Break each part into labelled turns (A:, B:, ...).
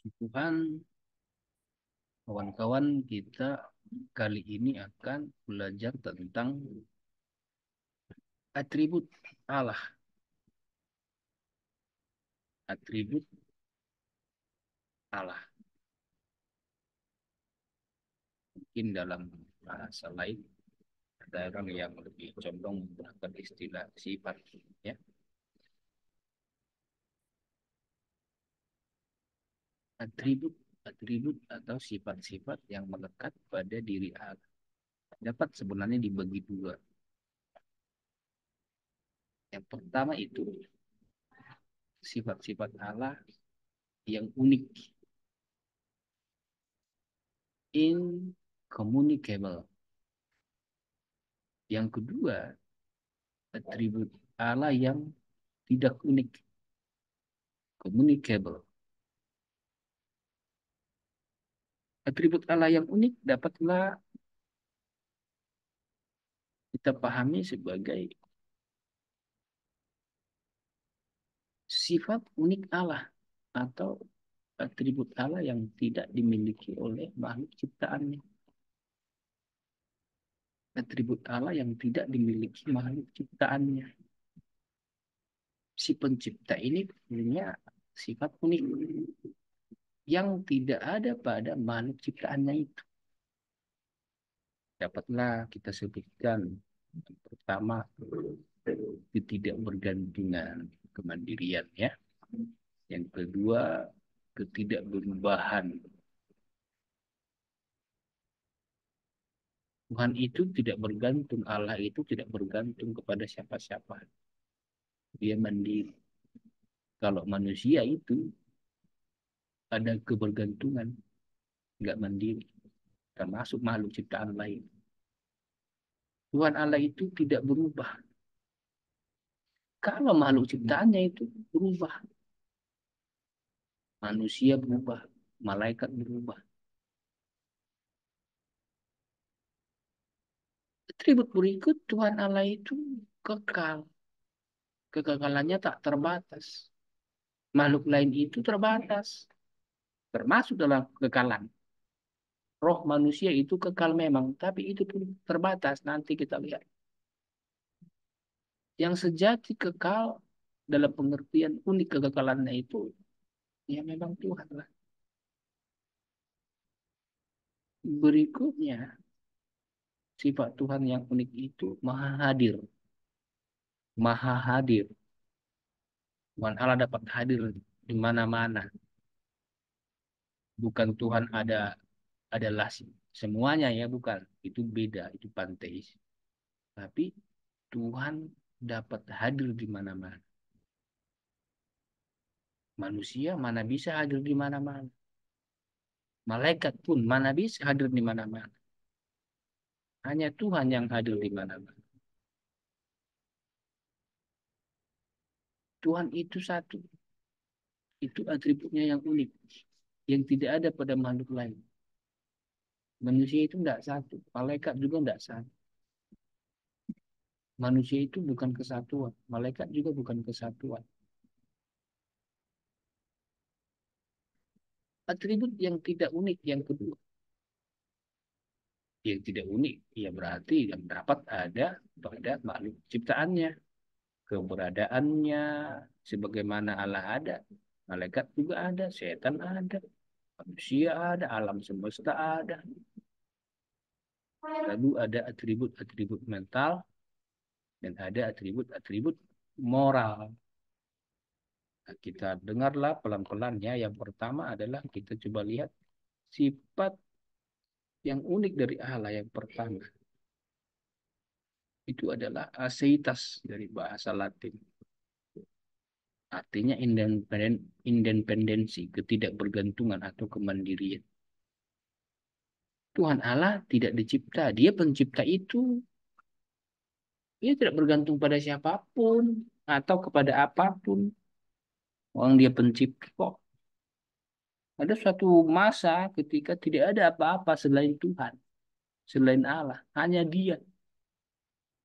A: Tuhan, kawan-kawan, kita kali ini akan belajar tentang atribut Allah. Atribut Allah. Mungkin dalam bahasa lain, ada orang yang lebih condong menggunakan istilah sifat. Ya. Atribut, atribut atau sifat-sifat yang melekat pada diri Allah. Dapat sebenarnya dibagi dua. Yang pertama itu sifat-sifat Allah yang unik, incommunicable. Yang kedua, atribut Allah yang tidak unik, communicable. Atribut Allah yang unik dapatlah kita pahami sebagai sifat unik Allah atau atribut Allah yang tidak dimiliki oleh makhluk ciptaannya. Atribut Allah yang tidak dimiliki makhluk ciptaannya. Si pencipta ini punya sifat unik yang tidak ada pada makhluk ciptaannya itu. Dapatlah kita sebutkan yang pertama, ketidakbergantungan, kemandirian ya. Yang kedua, ketidakberubahan. Tuhan itu tidak bergantung, Allah itu tidak bergantung kepada siapa-siapa. Dia mandiri. Kalau manusia itu ada kebergantungan, nggak mandiri, termasuk makhluk ciptaan lain. Tuhan Allah itu tidak berubah. Kalau makhluk ciptaannya itu berubah, manusia berubah, malaikat berubah. Atribut berikut Tuhan Allah itu kekal. Kekekalannya tak terbatas. Makhluk lain itu terbatas, termasuk dalam kekekalan. Roh manusia itu kekal memang, tapi itu pun terbatas. Nanti kita lihat. Yang sejati kekal dalam pengertian unik kekekalannya itu, ya memang Tuhan lah. Berikutnya, sifat Tuhan yang unik itu maha hadir. Maha hadir. Tuhan Allah dapat hadir di mana-mana. Bukan Tuhan adalah semuanya ya, bukan. Itu beda, itu panteis. Tapi Tuhan dapat hadir di mana-mana. Manusia mana bisa hadir di mana-mana. Malaikat pun mana bisa hadir di mana-mana. Hanya Tuhan yang hadir di mana-mana. Tuhan itu satu. Itu atributnya yang unik. Yang tidak ada pada makhluk lain. Manusia itu tidak satu. Malaikat juga tidak satu. Manusia itu bukan kesatuan. Malaikat juga bukan kesatuan. Atribut yang tidak unik yang kedua. Yang tidak unik, ya berarti yang dapat ada pada makhluk ciptaannya. Keberadaannya, sebagaimana Allah ada, malaikat juga ada, setan ada, manusia ada, alam semesta ada. Lalu ada atribut-atribut mental dan ada atribut-atribut moral. Nah, kita dengarlah pelan-pelan ya. Yang pertama adalah kita coba lihat sifat yang unik dari Allah yang pertama. Itu adalah aseitas dari bahasa Latin. Artinya independensi, ketidakbergantungan atau kemandirian. Tuhan Allah tidak dicipta, dia pencipta itu. Dia tidak bergantung pada siapapun atau kepada apapun. Orang dia pencipta kok. Ada suatu masa ketika tidak ada apa-apa selain Tuhan, selain Allah, hanya dia.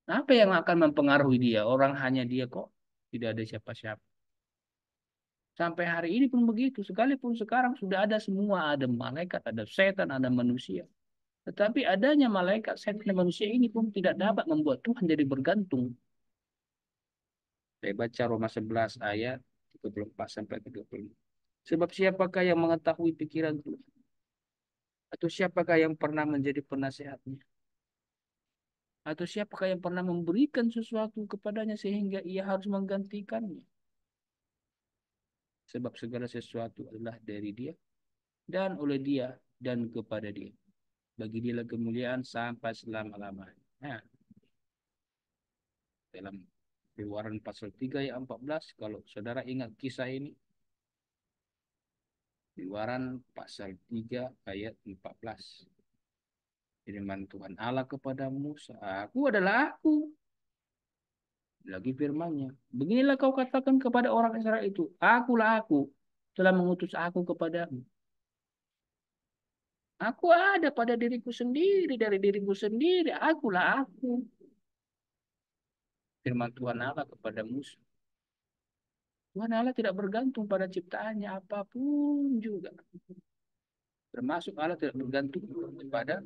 A: Apa yang akan mempengaruhi dia? Orang hanya dia kok, tidak ada siapa-siapa. Sampai hari ini pun begitu. Sekalipun sekarang sudah ada semua, ada malaikat, ada setan, ada manusia. Tetapi adanya malaikat, setan, dan manusia ini pun tidak dapat membuat Tuhan jadi bergantung. Saya baca Roma 11 ayat 34 sampai 35. Sebab siapakah yang mengetahui pikiran Tuhan? Atau siapakah yang pernah menjadi penasehatnya? Atau siapakah yang pernah memberikan sesuatu kepadanya sehingga ia harus menggantikannya? Sebab segala sesuatu adalah dari dia, dan oleh dia, dan kepada dia. Bagi dia kemuliaan sampai selama-lamanya. Nah, dalam Keluaran pasal 3 ayat 14, kalau saudara ingat kisah ini, Keluaran pasal 3 ayat 14. Firman Tuhan Allah kepada Musa, aku adalah aku. Lagi firman-Nya, beginilah kau katakan kepada orang Israel itu, akulah aku, telah mengutus aku kepadamu. Aku ada pada diriku sendiri, dari diriku sendiri, akulah aku. Firman Tuhan Allah kepada Musa. Tuhan Allah tidak bergantung pada ciptaannya apapun juga. Termasuk Allah tidak bergantung kepada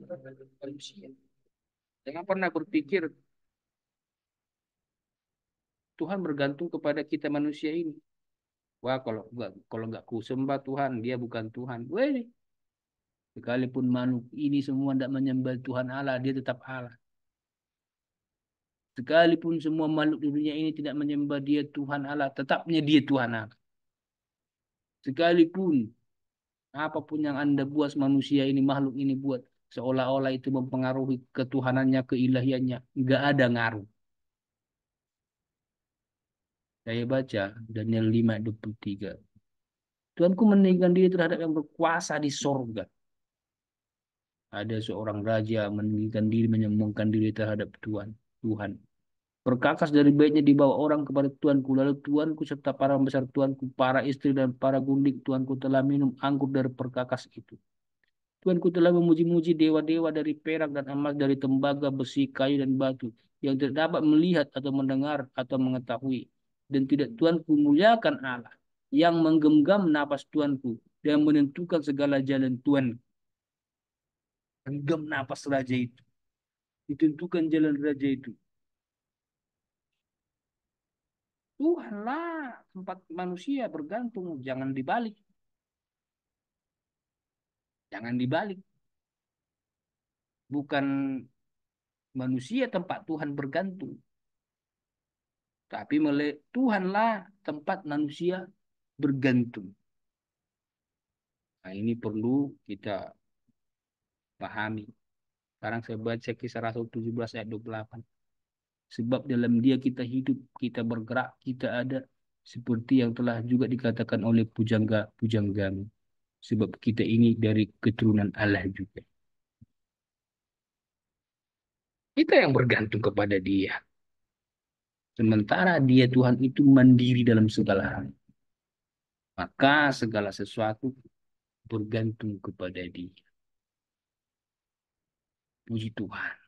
A: manusia. Jangan pernah berpikir Tuhan bergantung kepada kita manusia ini. Wah, kalau nggak ku sembah Tuhan, dia bukan Tuhan. Weh, sekalipun makhluk ini semua tidak menyembah Tuhan Allah, dia tetap Allah. Sekalipun semua makhluk di dunia ini tidak menyembah dia Tuhan Allah, tetapnya dia Tuhan Allah. Sekalipun apapun yang Anda buat manusia ini, makhluk ini buat, seolah-olah itu mempengaruhi ketuhanannya, keilahiannya, nggak ada ngaruh. Saya baca Daniel 5:23. Tuhanku meninggikan diri terhadap yang berkuasa di sorga. Ada seorang raja meninggikan diri, menyombongkan diri terhadap Tuhan. Perkakas dari baitnya dibawa orang kepada Tuanku. Lalu Tuanku serta para pembesar Tuanku, para istri dan para gundik Tuanku telah minum anggur dari perkakas itu. Tuanku telah memuji-muji dewa-dewa dari perak dan emas, dari tembaga, besi, kayu, dan batu, yang tidak dapat melihat atau mendengar atau mengetahui. Dan tidak Tuanku muliakan Allah, yang menggenggam napas Tuanku, dan menentukan segala jalan Tuan. Genggam napas raja itu. Ditentukan jalan raja itu. Tuhanlah tempat manusia bergantung. Jangan dibalik. Jangan dibalik. Bukan manusia tempat Tuhan bergantung. Tapi Tuhanlah tempat manusia bergantung. Nah, ini perlu kita pahami. Sekarang saya baca kisah Rasul 17 ayat 28. Sebab dalam dia kita hidup, kita bergerak, kita ada. Seperti yang telah juga dikatakan oleh pujangga-pujanggamu. Sebab kita ini dari keturunan Allah juga. Kita yang bergantung kepada dia. Sementara dia Tuhan itu mandiri dalam segala hal. Maka segala sesuatu bergantung kepada dia. Puji Tuhan.